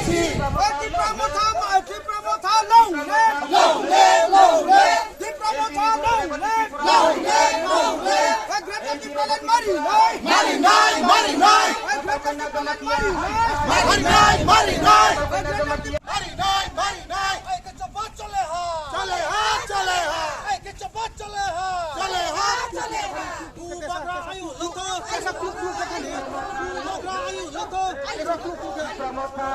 Lati. Tipramotha long le. Tipramotha long le. Agreta Tipralan mari nai. Agreta Tipralan mari nai. के चपात चले हा के चपात चले हा तू बकरा आयु लतो ऐसा क्लू के बकरा आयु लतो ऐसा क्लू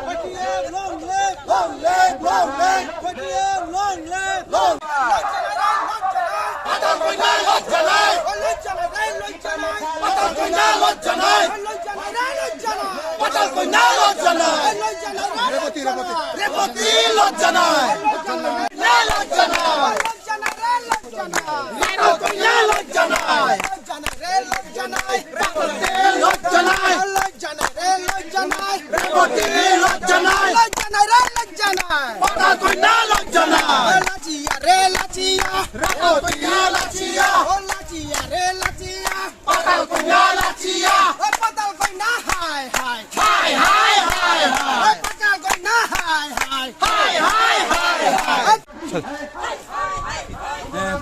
पटिए long leg पटिए long leg Pata koina lot jalai. Pata koina lot jalai. Pata koina lot jalai. Repoti lot jalai. Lot jalai. Lot jalai. Repoti lot jalai. Pata koina lot jalai. Relatia. Repoti latia. Relatia. Pata koina latia. Patal koina hai. Hai. Patal koina hai.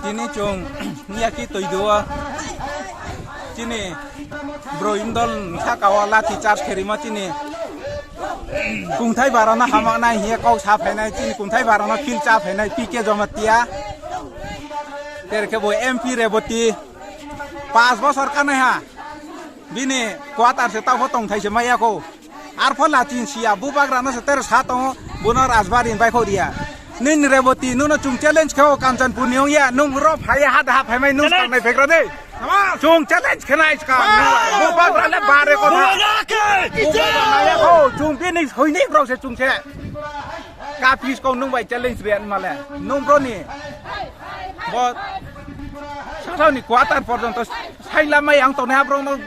Tini chung niaki toi dua. Tini bro indol thakawa lati charge kerima tini. Kungthai barana hamak nai hiya kau sa phainai tini kungthai barana kil cha phainai PK Jomatia. Terke bo MP reboti 5 বছর কানে হা বিনে কোয়াতার সে তাও তং থাইছে মাইয়াকো আর ফলা চিন সিয়া বুবাগ্রানো সে তের সাতং বুনো রাজবাড়িন by খরিয়া নিন রেবতি Nuno চুং challenge খেও কাঞ্চনপুর নিয়া নুং র ফাই হাত হা ফাইমাই নুস কাংনাই ফেগ্রা দে চুং চ্যালেঞ্জ খেনাই কা বুবাগ্রালে বারে কথা বুবাগ্রানায়াকো চুং বিনি হইনি ব্রো সে চুং সে কা পিস কো নুং বাই চ্যালেঞ্জ রিয়ান মালে নুং ব্রনি বট সাথে কোয়াটার পর্যন্ত সাইলামাই আং তো না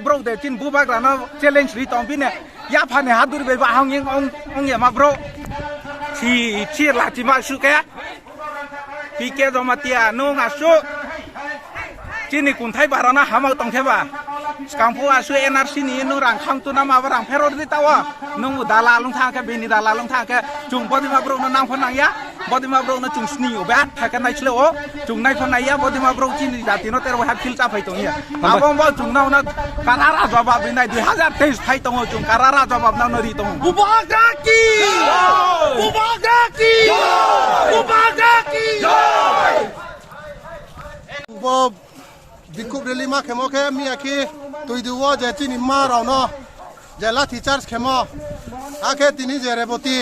ব্রো দে চিন বুবাগ্রানো চ্যালেঞ্জ রি তং বিনে ইয়া ফানে হাদুর বে বা হাং অং ইয়া মা bro chi lati ma su ke PK Jomatia no ngasu chini kunthai barana hamau tongkheba skangpu asu NRC ni no rang khang tu na ma barang feror di tawa no dala lung thang ke bini dala lung thang ke chung bodi ma bro no nang phon nang ya bodi ma bro no chung sni o ba thakan nai chlo o chung nai phon nai ya bodi ma bro chini jati no tero ha khil cha phai tong ya abong ba chung nau na karara jawab binai 2023 phai tong chung karara jawab nau no ri tong Bubagaki. Bob Dikub reli ma khemo ke mi aki tui duo je chini ma raw no je lati charge khemo ake tini je reboti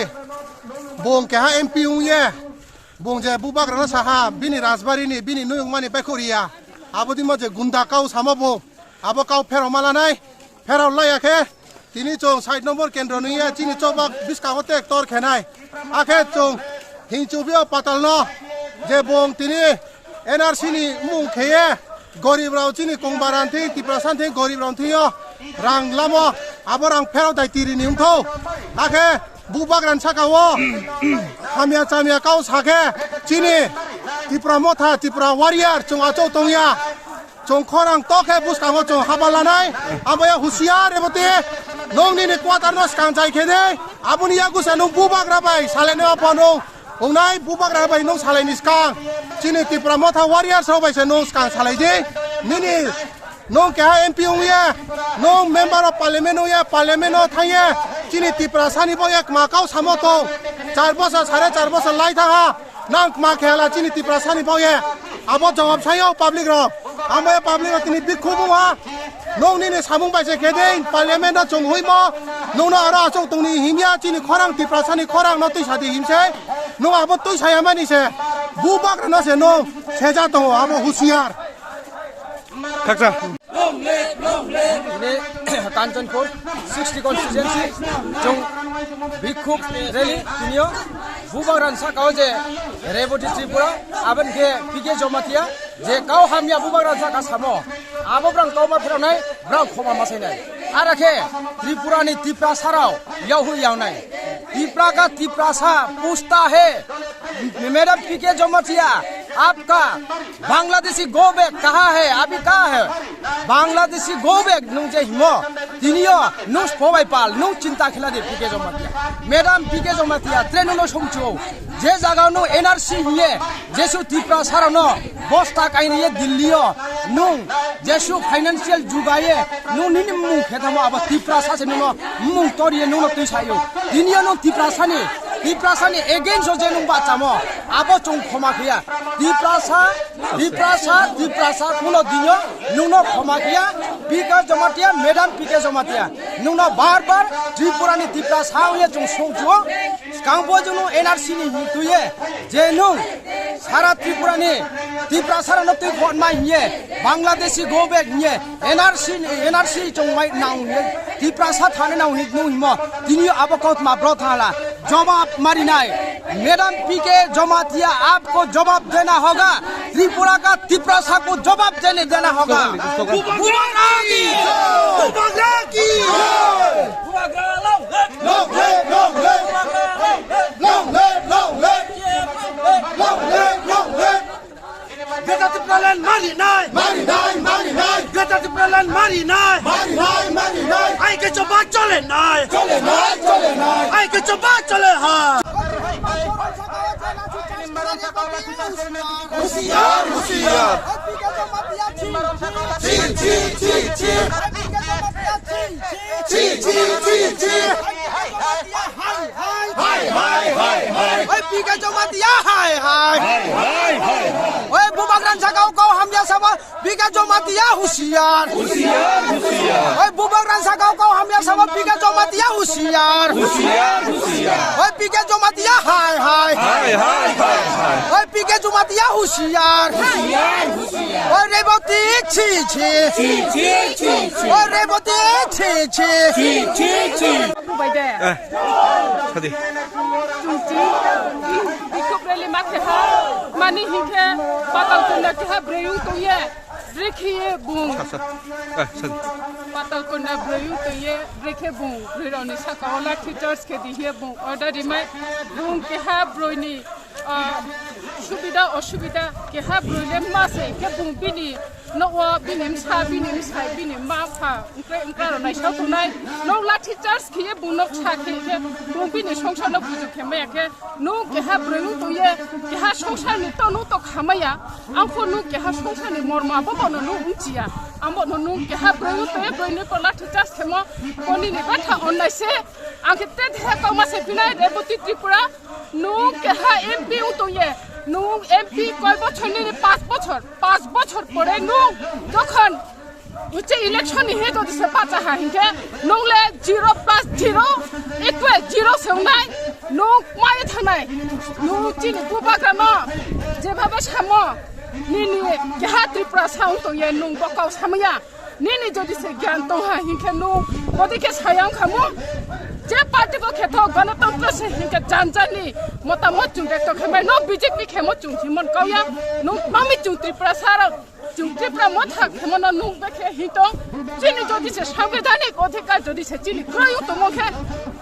bong ke ha MP ye bong je bubagrana saha bini rasbari ni bini nuyung mani pekoria abodi ma je gunda kau samabo abo kau phero mala nai phero laya ke tini chong side number kendro nuye chini chobak biska hotek tor khenai ake chong hinchubio patal no je bong tini NRC ni mung kheye গরিব রাও চিনি কংবারান থি তিপ্রাসান থি গরিব রাও Theo রাং লামো আবরাং ফেরাও দাই তিরি নিমথো আখে বুবাগ্রান সাকাও হামিয়া চামিয়া কাও সাখে চিনি তিপ্রা মথা Tipra warrior চং আচৌ তংয়া চং খরাং তখে বুসকাও চং হাবালানাই আময়া হুশিয়ার রেবতে নংনি নি কোয়াটার নস কাং চাই খেদে আবুনিয়া গুসা নং বুবাগ্রা by সালেনে আপনো Unai bubagra bai nong salai niskang chini tipra motha warrior so bai se nong skang salai je nini nong ka MP ya nong member of parliament ya parliament no thaya chini tipra sani bo ek ma kau samoto 4 বছর 4.5 বছর লাই থাকা nang ma khela chini tipra sani bo ya abo jawab sayo public ro amaya public ro tini bikhubu ha nong ni samung bai se khedein parliament no chung hui mo nong na ara chung tungni himya chini khorang tipra sani khorang no tui sadi himse 너 아버 또 사야만 이세 무박 나세 너 세자도 아버 후시야र 각자 ini Kanchanpur 60 constituency jong Bhikkhu rally tinio Bubagran sakao je reboti Tripura aben ke PK Jomatia je kau hamya Bubagran saka samo abo brang toma phronai brang khoma masainai arakhe Tripura ni Tripura sarao yahu yaunai Tripura ka Tripura sa pusta hai madam PK Jomatia आपका Bangladeshi go back कहाँ है अभी कहाँ है Bangladeshi go back नुं जे हिमो तिनियो नुं स्पोबाई पाल नुं चिंता खिला दे पीके Jamatia madam पीके Jamatia train no समचो जे जगह no NRC हिए जेसु तिप्रा सारनो बस्ता काइनिए दिल्लीयो नुं जेसु फाइनेंशियल जुगाये नुं निनि मुं खेथामो अब तिप्रा सासे नुनो मुं तोरिए नुनो तुइसायो तिनियो नो तिप्रा सानि एगेन्स्ट जे नुं बाचामो आबो चों खमा खिया तिप्रासा कुनो दिनो नुनो खमा खिया पीके जमातिया मैडम पीके जमातिया नुनो बार त्रिपुरानि तिप्रासा हुए चों सोंचो कांबो जुनु एनआरसी नि हितुये जे नुं सारा त्रिपुरानि तिप्रासा न तुइ फट मा हिए बांग्लादेशी गो बैक हिए एनआरसी चों माइ नाउ हिए तिप्रासा थाने नाउ हित नु हिमो तिनि आबो कोत मा ब्रो थाला जवाब मारिनाय मैडम पीके जमातिया आपको जवाब देना होगा त्रिपुरा का तिप्रासा को जवाब देना होगा Geta Tipralan Marinai Geta Tipralan Marinai Ai ke coba chole nai Ai ke coba chole ha Husiar Oi pika jamatia hai Oi bubagran sakau kau hamya sama pika jamatia husiar Oi bubagran sakau kau hamya sama pika jamatia husiar Oi pika jamatia hai Oi pika jamatia husiar Oi reboti chi Oi reboti chi Bây giờ Sao đi đi cướp rally mắc thế ha mà ní hình thế bắt đầu từ nơi thế bơi tụi ye rikhi bung Sao đi bắt đầu từ nơi bơi tụi ye rikhi bung bơi rồi ní sao có là teachers cái đi ye bung ở đây mai bung cái ha bơi ní সুবিধা অসুবিধা কে হা ব্রইলে মাসে কে বুং বিনি নওয়া বিনিম সাই বিনিম মাফা উংক্রা নাই সাউ তুনাই নौ লাঠি charge খিয়ে বুং knock ছাকে কে বুং বিনি সংসার ন বুজু খেমায়া কে নौ কে হা ব্রইউ তুইয়ে কে হা সংসার नि তো নौ তো খামায়া আমফো নौ কে হা সংসার नि মরমা ববন নौ উঞ্চিয়া আমবো নौ কে হা ব্রইউ তুইয়ে ব্রইনে কো লাঠি চার্জ খেমো কোনি नि বাথা অননাইছে আংকে তে ধে কমাসে বিনাই রেবতী ত্রিপুরা নौ কে হা এমপি তুইয়ে নৌ এমপি কয় বছর নিয়ে 5 বছর পরে নৌ যখন উচ্চে ইলেকশন হে যদি সে পাচা হাহিকে নংলে 0+0 = 0 সেউনাই নৌ মায়ে থানাই নৌ চিনি বুবাগ্রাম যেভাবে সামো নিনি গহা ত্রিপুরা সাউং তো ইয়ে নং বকাও সাময়া নিনি যদি সে জ্ঞান তো হাহিকে নৌ বদিকে সায়াং খামো যে পার্টি को खेतो गणतंत्र से हिंके जानजानी मतामत चुंगे तो खेमे नो बीजेपी खेमो चुंथि मन कौया नो मामी चुंत्रि प्रसार चुंत्रि प्रमोद खेमो न नु बेखे हितो चिनि जदि से संवैधानिक अधिकार जदि से चिनि क्रयु तो मखे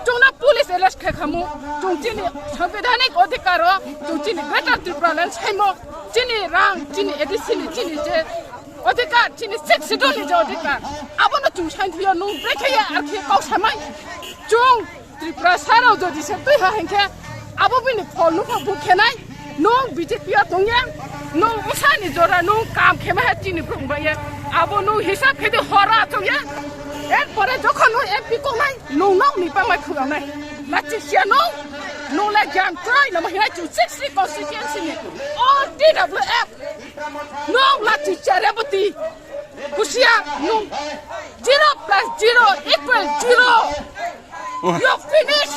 चुना पुलिस एरेस्ट खेखमु चुंचिनि संवैधानिक अधिकार चुंचिनि ग्रेटर त्रिपुरालन छैमो चिनि रां चिनि एडिसिनि चिनि जे अधिकार चिनि 6 सिडोनि जे अधिकार आबन चुंसान्थियो नु बेखे आरखे कौसामाय chung Tripura sarau jadi setui hahengke abo bini phonu ko bukhenai nong BJP atongya nong usani jora nong kam khema chini brungbaye abo no hisab khede hora atongya এরপরে যখন MP কোনাই নং নি পামাই খুগানাই লাচি সিয়ানো নো লা জ্ঞান Cry না মহিলা 60 constituency নি ও DWF no lassi চারেবতি কুশিয়া no 0+0 = 0 You finish!